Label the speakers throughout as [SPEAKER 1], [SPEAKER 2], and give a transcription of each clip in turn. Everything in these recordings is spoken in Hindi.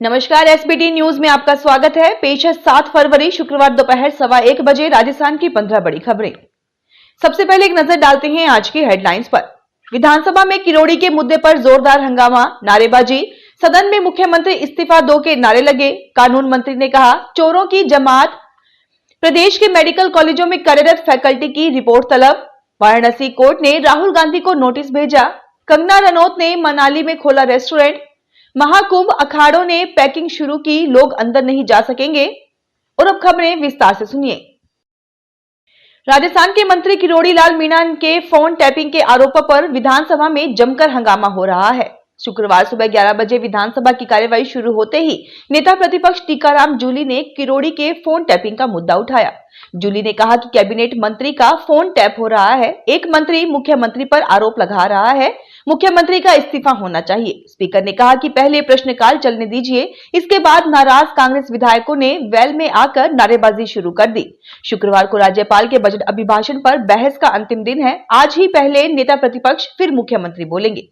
[SPEAKER 1] नमस्कार, एसबीटी न्यूज में आपका स्वागत है। पेश है 7 फरवरी शुक्रवार दोपहर 1:15 बजे राजस्थान की 15 बड़ी खबरें। सबसे पहले एक नजर डालते हैं आज की हेडलाइंस पर। विधानसभा में किरोड़ी के मुद्दे पर जोरदार हंगामा, नारेबाजी, सदन में मुख्यमंत्री इस्तीफा दो के नारे लगे। कानून मंत्री ने कहा, चोरों की जमात, प्रदेश के मेडिकल कॉलेजों में कार्यरत फैकल्टी की रिपोर्ट तलब। वाराणसी कोर्ट ने राहुल गांधी को नोटिस भेजा। कंगना रनौत ने मनाली में खोला रेस्टोरेंट। महाकुंभ अखाड़ों ने पैकिंग शुरू की, लोग अंदर नहीं जा सकेंगे। और अब खबरें विस्तार से सुनिए। राजस्थान के मंत्री किरोड़ी लाल मीणा के फोन टैपिंग के आरोपों पर विधानसभा में जमकर हंगामा हो रहा है। शुक्रवार सुबह 11 बजे विधानसभा की कार्यवाही शुरू होते ही नेता प्रतिपक्ष टीकाराम जूली ने किरोड़ी के फोन टैपिंग का मुद्दा उठाया। जूली ने कहा कि कैबिनेट मंत्री का फोन टैप हो रहा है, एक मंत्री मुख्यमंत्री पर आरोप लगा रहा है, मुख्यमंत्री का इस्तीफा होना चाहिए। स्पीकर ने कहा कि पहले प्रश्नकाल चलने दीजिए। इसके बाद नाराज कांग्रेस विधायकों ने वेल में आकर नारेबाजी शुरू कर दी। शुक्रवार को राज्यपाल के बजट अभिभाषण पर बहस का अंतिम दिन है। आज ही पहले नेता प्रतिपक्ष फिर मुख्यमंत्री बोलेंगे।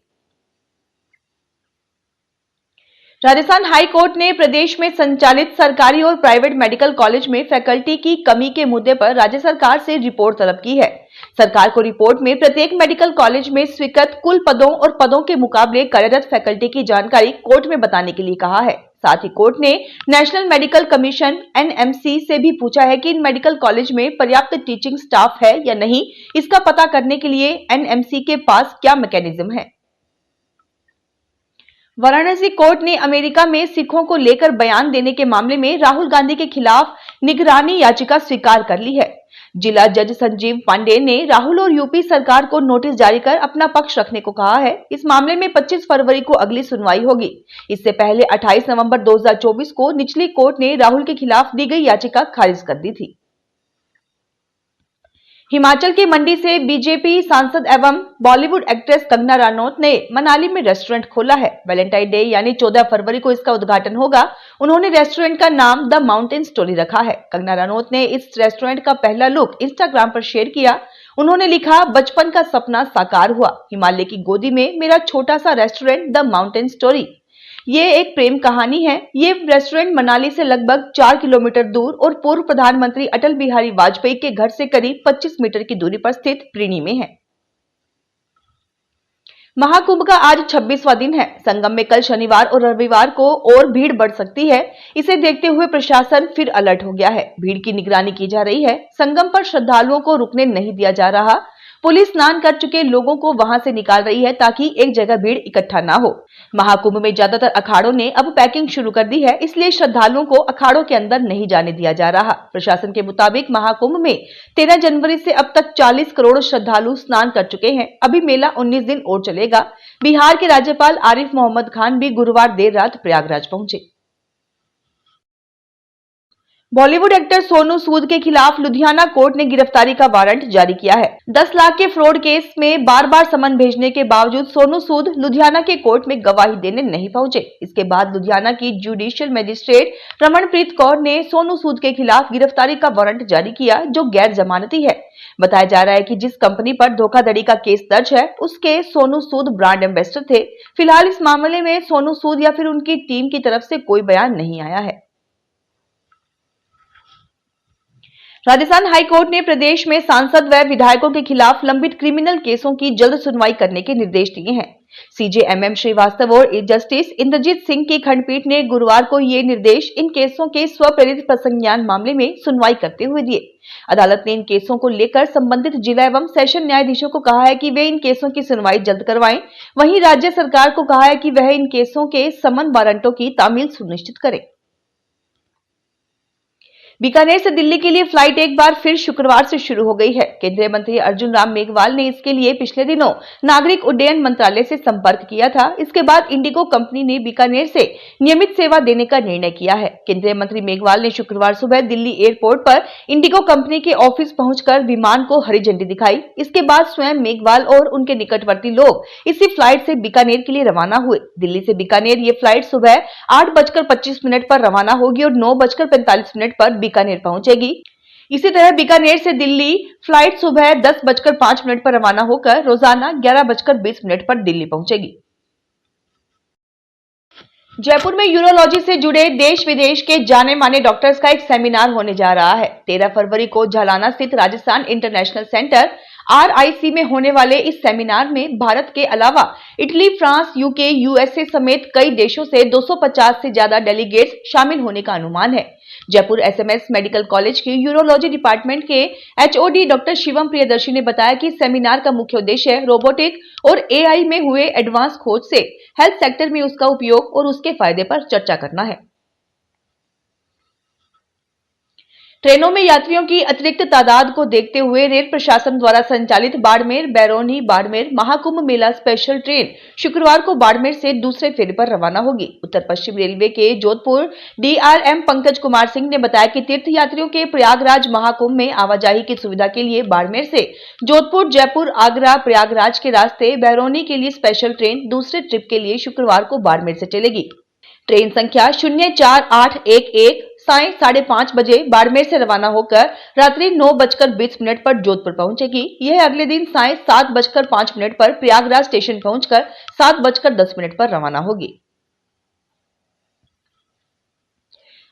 [SPEAKER 1] राजस्थान हाई कोर्ट ने प्रदेश में संचालित सरकारी और प्राइवेट मेडिकल कॉलेज में फैकल्टी की कमी के मुद्दे पर राज्य सरकार से रिपोर्ट तलब की है। सरकार को रिपोर्ट में प्रत्येक मेडिकल कॉलेज में स्वीकृत कुल पदों और पदों के मुकाबले कार्यरत फैकल्टी की जानकारी कोर्ट में बताने के लिए कहा है। साथ ही कोर्ट ने नेशनल मेडिकल कमीशन एनएमसी से भी पूछा है कि इन मेडिकल कॉलेज में पर्याप्त टीचिंग स्टाफ है या नहीं। इसका पता करने के लिए एनएमसी के पास क्या मैकेनिज्म है। वाराणसी कोर्ट ने अमेरिका में सिखों को लेकर बयान देने के मामले में राहुल गांधी के खिलाफ निगरानी याचिका स्वीकार कर ली है। जिला जज संजीव पांडे ने राहुल और यूपी सरकार को नोटिस जारी कर अपना पक्ष रखने को कहा है। इस मामले में 25 फरवरी को अगली सुनवाई होगी। इससे पहले 28 नवंबर 2024 को निचली कोर्ट ने राहुल के खिलाफ दी गई याचिका खारिज कर दी थी। हिमाचल के मंडी से बीजेपी सांसद एवं बॉलीवुड एक्ट्रेस कंगना रनौत ने मनाली में रेस्टोरेंट खोला है। वैलेंटाइन डे यानी 14 फरवरी को इसका उद्घाटन होगा। उन्होंने रेस्टोरेंट का नाम द माउंटेन स्टोरी रखा है। कंगना रनौत ने इस रेस्टोरेंट का पहला लुक इंस्टाग्राम पर शेयर किया। उन्होंने लिखा, बचपन का सपना साकार हुआ, हिमालय की गोदी में मेरा छोटा सा रेस्टोरेंट द माउंटेन स्टोरी। ये एक प्रेम कहानी है। ये रेस्टोरेंट मनाली से लगभग 4 किलोमीटर दूर और पूर्व प्रधानमंत्री अटल बिहारी वाजपेयी के घर से करीब 25 मीटर की दूरी पर स्थित प्रीणी में है। महाकुंभ का आज 26वां दिन है। संगम में कल शनिवार और रविवार को और भीड़ बढ़ सकती है। इसे देखते हुए प्रशासन फिर अलर्ट हो गया है। भीड़ की निगरानी की जा रही है। संगम पर श्रद्धालुओं को रुकने नहीं दिया जा रहा। पुलिस स्नान कर चुके लोगों को वहां से निकाल रही है ताकि एक जगह भीड़ इकट्ठा ना हो। महाकुंभ में ज्यादातर अखाड़ों ने अब पैकिंग शुरू कर दी है, इसलिए श्रद्धालुओं को अखाड़ों के अंदर नहीं जाने दिया जा रहा। प्रशासन के मुताबिक महाकुंभ में 13 जनवरी से अब तक 40 करोड़ श्रद्धालु स्नान कर चुके हैं। अभी मेला 19 दिन और चलेगा। बिहार के राज्यपाल आरिफ मोहम्मद खान भी गुरुवार देर रात प्रयागराज पहुंचे। बॉलीवुड एक्टर सोनू सूद के खिलाफ लुधियाना कोर्ट ने गिरफ्तारी का वारंट जारी किया है। 10 लाख के फ्रॉड केस में बार-बार समन भेजने के बावजूद सोनू सूद लुधियाना के कोर्ट में गवाही देने नहीं पहुंचे। इसके बाद लुधियाना की जुडिशियल मजिस्ट्रेट रमनप्रीत कौर ने सोनू सूद के खिलाफ गिरफ्तारी का वारंट जारी किया, जो गैर जमानती है। बताया जा रहा है कि जिस कंपनी पर धोखाधड़ी का केस दर्ज है, उसके सोनू सूद ब्रांड एम्बेसडर थे। फिलहाल इस मामले में सोनू सूद या फिर उनकी टीम की तरफ से कोई बयान नहीं आया है। राजस्थान हाईकोर्ट ने प्रदेश में सांसद व विधायकों के खिलाफ लंबित क्रिमिनल केसों की जल्द सुनवाई करने के निर्देश दिए हैं। सीजेएमएम श्रीवास्तव और जस्टिस इंद्रजीत सिंह की खंडपीठ ने गुरुवार को ये निर्देश इन केसों के स्वप्रेरित प्रसंज्ञान मामले में सुनवाई करते हुए दिए। अदालत ने इन केसों को लेकर संबंधित जिला एवं सेशन न्यायाधीशों को कहा है कि वे इन केसों की सुनवाई जल्द करवाएं। वहीं राज्य सरकार को कहा है कि वह इन केसों के समन वारंटों की तामील सुनिश्चित करे। बीकानेर से दिल्ली के लिए फ्लाइट एक बार फिर शुक्रवार से शुरू हो गई है। केंद्रीय मंत्री अर्जुन राम मेघवाल ने इसके लिए पिछले दिनों नागरिक उड्डयन मंत्रालय से संपर्क किया था। इसके बाद इंडिगो कंपनी ने बीकानेर से नियमित सेवा देने का निर्णय किया है। केंद्रीय मंत्री मेघवाल ने शुक्रवार सुबह दिल्ली एयरपोर्ट पर इंडिगो कंपनी के ऑफिस पहुंचकर विमान को हरी झंडी दिखाई। इसके बाद स्वयं मेघवाल और उनके निकटवर्ती लोग इसी फ्लाइट से बीकानेर के लिए रवाना हुए। दिल्ली से बीकानेर ये फ्लाइट सुबह 8:25 पर रवाना होगी और 9:45 पर बीकानेर पहुंचेगी। इसी तरह बीकानेर से दिल्ली फ्लाइट सुबह 10:05 पर रवाना होकर रोजाना 11:20 पर दिल्ली पहुंचेगी। जयपुर में यूरोलॉजी से जुड़े देश विदेश के जाने माने डॉक्टर्स का एक सेमिनार होने जा रहा है। 13 फरवरी को झालाना स्थित राजस्थान इंटरनेशनल सेंटर RIC में होने वाले इस सेमिनार में भारत के अलावा इटली, फ्रांस, यूके, USA समेत कई देशों से 250 से ज्यादा डेलीगेट्स शामिल होने का अनुमान है। जयपुर SMS मेडिकल कॉलेज के यूरोलॉजी डिपार्टमेंट के HOD डॉक्टर शिवम प्रियदर्शी ने बताया कि सेमिनार का मुख्य उद्देश्य रोबोटिक और AI में हुए एडवांस खोज से हेल्थ सेक्टर में उसका उपयोग और उसके फायदे पर चर्चा करना है। ट्रेनों में यात्रियों की अतिरिक्त तादाद को देखते हुए रेल प्रशासन द्वारा संचालित बाड़मेर बैरोनी बाड़मेर महाकुंभ मेला स्पेशल ट्रेन शुक्रवार को बाड़मेर से दूसरे फेरे पर रवाना होगी। उत्तर पश्चिम रेलवे के जोधपुर DRM पंकज कुमार सिंह ने बताया कि तीर्थ यात्रियों के प्रयागराज महाकुंभ में आवाजाही की सुविधा के लिए बाड़मेर से जोधपुर, जयपुर, आगरा, प्रयागराज के रास्ते बैरोनी के लिए स्पेशल ट्रेन दूसरे ट्रिप के लिए शुक्रवार को बाड़मेर से चलेगी। ट्रेन संख्या 04811 सायं 5:30 बजे बाड़मेर से रवाना होकर रात्रि 9:20 पर जोधपुर पहुंचेगी। यह अगले दिन सायं 7:05 पर प्रयागराज स्टेशन पहुंचकर 7:10 पर रवाना होगी।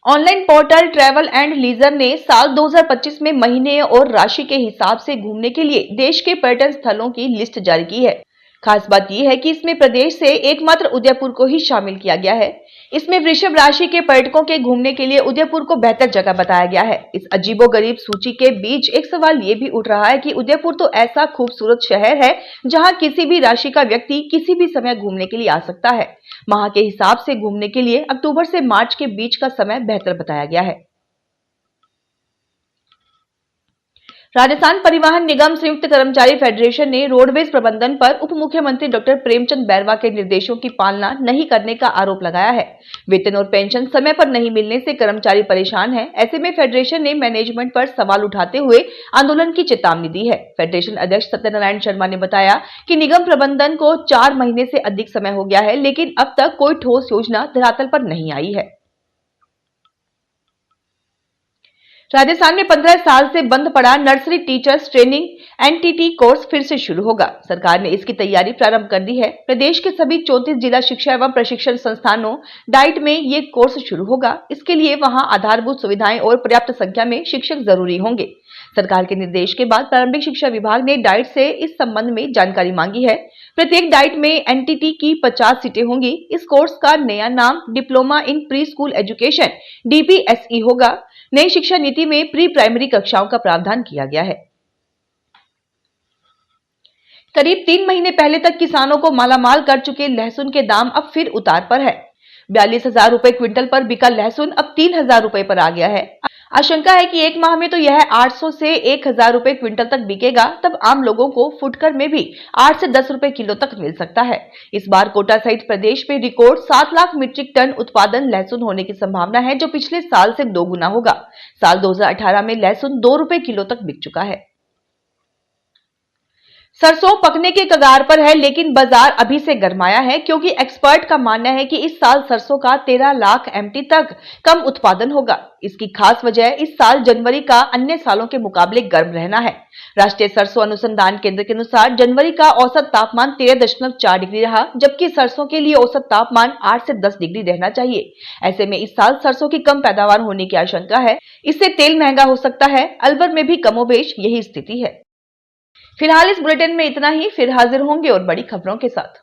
[SPEAKER 1] Online portal travel and leisure ने साल 2025 में महीने और राशि के हिसाब से घूमने के लिए देश के पर्यटन स्थलों की लिस्ट जारी की है। खास बात यह है कि इसमें प्रदेश से एकमात्र उदयपुर को ही शामिल किया गया है। इसमें वृषभ राशि के पर्यटकों के घूमने के लिए उदयपुर को बेहतर जगह बताया गया है। इस अजीबोगरीब सूची के बीच एक सवाल ये भी उठ रहा है कि उदयपुर तो ऐसा खूबसूरत शहर है जहां किसी भी राशि का व्यक्ति किसी भी समय घूमने के लिए आ सकता है। माह के हिसाब से घूमने के लिए अक्टूबर से मार्च के बीच का समय बेहतर बताया गया है। राजस्थान परिवहन निगम संयुक्त कर्मचारी फेडरेशन ने रोडवेज प्रबंधन पर उप मुख्यमंत्री डॉक्टर प्रेमचंद बैरवा के निर्देशों की पालना नहीं करने का आरोप लगाया है। वेतन और पेंशन समय पर नहीं मिलने से कर्मचारी परेशान हैं। ऐसे में फेडरेशन ने मैनेजमेंट पर सवाल उठाते हुए आंदोलन की चेतावनी दी है। फेडरेशन अध्यक्ष सत्यनारायण शर्मा ने बताया कि निगम प्रबंधन को 4 महीने से अधिक समय हो गया है, लेकिन अब तक कोई ठोस योजना धरातल पर नहीं आई है। राजस्थान में 15 साल से बंद पड़ा nursery teachers training NTT course फिर से शुरू होगा। सरकार ने इसकी तैयारी प्रारंभ कर दी है। प्रदेश के सभी 34 जिला शिक्षा एवं प्रशिक्षण संस्थानों डाइट में ये कोर्स शुरू होगा। इसके लिए वहां आधारभूत सुविधाएं और पर्याप्त संख्या में शिक्षक जरूरी होंगे। सरकार के निर्देश के बाद प्रारंभिक शिक्षा विभाग ने डाइट से इस संबंध में जानकारी मांगी है। प्रत्येक डाइट में NTT की 50 सीटें होंगी। इस कोर्स का नया नाम diploma in pre school education DPSE होगा। नई शिक्षा नीति में प्री प्राइमरी कक्षाओं का प्रावधान किया गया है। करीब 3 महीने पहले तक किसानों को मालामाल कर चुके लहसुन के दाम अब फिर उतार पर है। 42,000 रुपए क्विंटल पर बिका लहसुन अब 3,000 रुपए पर आ गया है। आशंका है कि एक माह में तो यह 800 से 1,000 रुपए क्विंटल तक बिकेगा। तब आम लोगों को फुटकर में भी 8 से 10 रुपए किलो तक मिल सकता है। इस बार कोटा सहित प्रदेश में रिकॉर्ड 7 लाख मीट्रिक टन उत्पादन लहसुन होने की संभावना है, जो पिछले साल से 2 गुना होगा। साल 2018 में लहसुन 2 रुपए किलो तक बिक चुका है। सरसों पकने के कगार पर है, लेकिन बाजार अभी से गरमाया है, क्योंकि एक्सपर्ट का मानना है कि इस साल सरसों का 13 लाख MT तक कम उत्पादन होगा। इसकी खास वजह इस साल जनवरी का अन्य सालों के मुकाबले गर्म रहना है। राष्ट्रीय सरसों अनुसंधान केंद्र के अनुसार जनवरी का औसत तापमान 13.4 डिग्री रहा, जबकि सरसों के लिए औसत तापमान 8 से 10 डिग्री रहना चाहिए। ऐसे में इस साल सरसों की कम पैदावार होने की आशंका है। इससे तेल महंगा हो सकता है। अलवर में भी कमोबेश यही स्थिति है। फिलहाल इस बुलेटिन में इतना ही। फिर हाजिर होंगे और बड़ी खबरों के साथ।